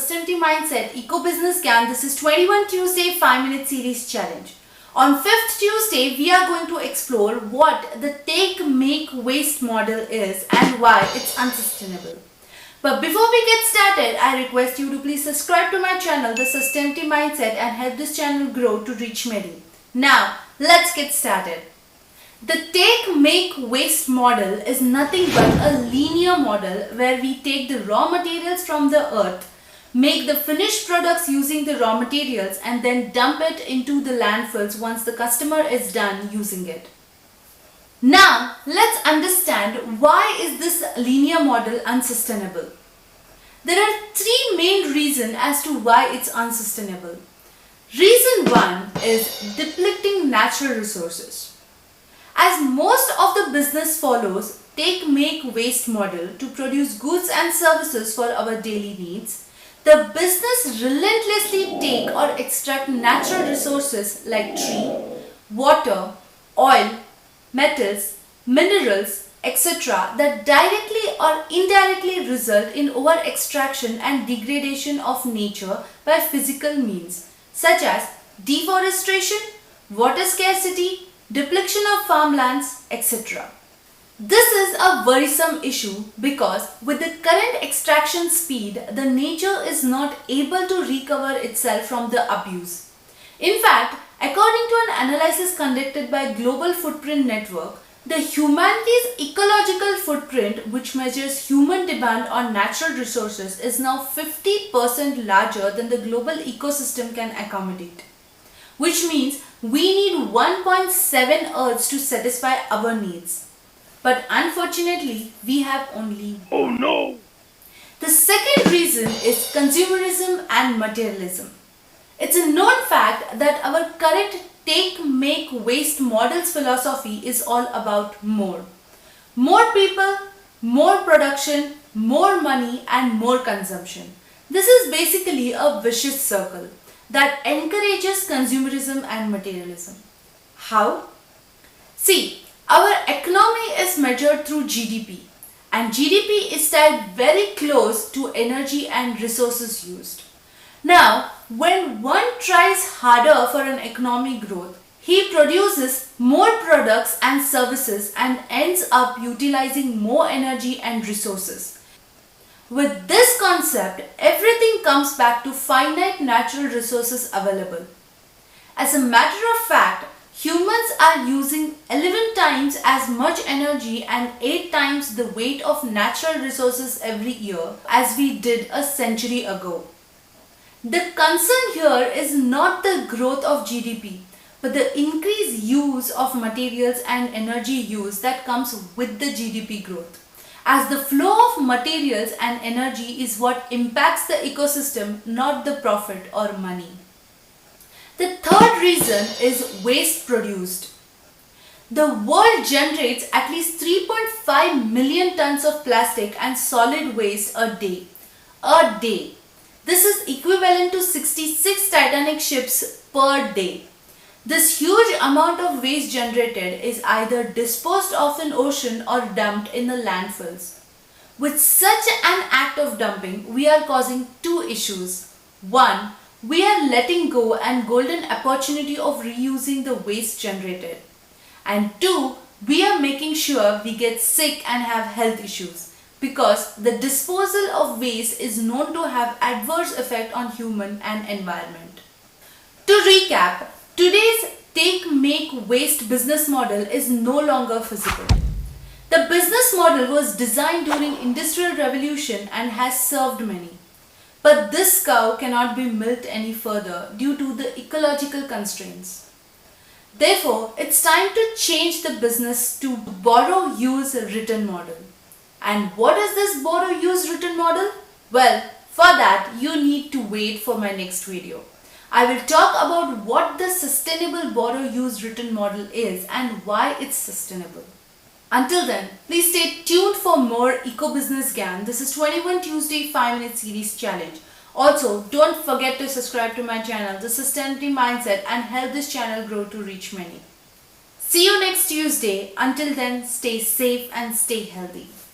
Sustainability Mindset Eco Business Gyan. This is 21 Tuesday 5-minute series challenge. On 5th Tuesday, we are going to explore what the take, make, waste model is and why it's unsustainable. But before we get started, I request you to please subscribe to my channel, The Sustainability Mindset, and help this channel grow to reach many. Now, let's get started. The take, make, waste model is nothing but a linear model where we take the raw materials from the earth, make the finished products using the raw materials, and then dump it into the landfills once the customer is done using it. Now, let's understand why is this linear model unsustainable. There are three main reasons as to why it's unsustainable. Reason 1 is depleting natural resources. As most of the business follows take, make, waste model to produce goods and services for our daily needs, the business relentlessly take or extract natural resources like tree, water, oil, metals, minerals, etc. that directly or indirectly result in over extraction and degradation of nature by physical means such as deforestation, water scarcity, depletion of farmlands, etc. This is a worrisome issue because with the current extraction speed, the nature is not able to recover itself from the abuse. In fact, according to an analysis conducted by Global Footprint Network, the humanity's ecological footprint, which measures human demand on natural resources, is now 50% larger than the global ecosystem can accommodate. Which means we need 1.7 Earths to satisfy our needs. But unfortunately, we have only one. Oh no! The second reason is consumerism and materialism. It's a known fact that our current take, make, waste models philosophy is all about more. More people, more production, more money and more consumption. This is basically a vicious circle that encourages consumerism and materialism. How? See, our economy is measured through GDP, and GDP is tied very close to energy and resources used. Now, when one tries harder for an economic growth, he produces more products and services and ends up utilizing more energy and resources. With this concept, everything comes back to finite natural resources available. As a matter of fact, humans are using 11 times as much energy and 8 times the weight of natural resources every year as we did a century ago. The concern here is not the growth of GDP, but the increased use of materials and energy use that comes with the GDP growth. As the flow of materials and energy is what impacts the ecosystem, not the profit or money. The third reason is waste produced. The world generates at least 3.5 million tons of plastic and solid waste a day. A day. This is equivalent to 66 Titanic ships per day. This huge amount of waste generated is either disposed of in ocean or dumped in the landfills. With such an act of dumping, we are causing two issues. One, we are letting go and golden opportunity of reusing the waste generated. And two, we are making sure we get sick and have health issues because the disposal of waste is known to have adverse effect on human and environment. To recap, today's take, make, waste business model is no longer feasible. The business model was designed during Industrial Revolution and has served many. But this cow cannot be milked any further due to the ecological constraints. Therefore, it's time to change the business to borrow, use, return model. And what is this borrow, use, return model? Well, for that you need to wait for my next video. I will talk about what the sustainable borrow, use, return model is and why it's sustainable. Until then, please stay tuned for more Eco Business Gyan. This is 21 Tuesday 5-minute series challenge. Also, don't forget to subscribe to my channel, The Sustainability Mindset, and help this channel grow to reach many. See you next Tuesday. Until then, stay safe and stay healthy.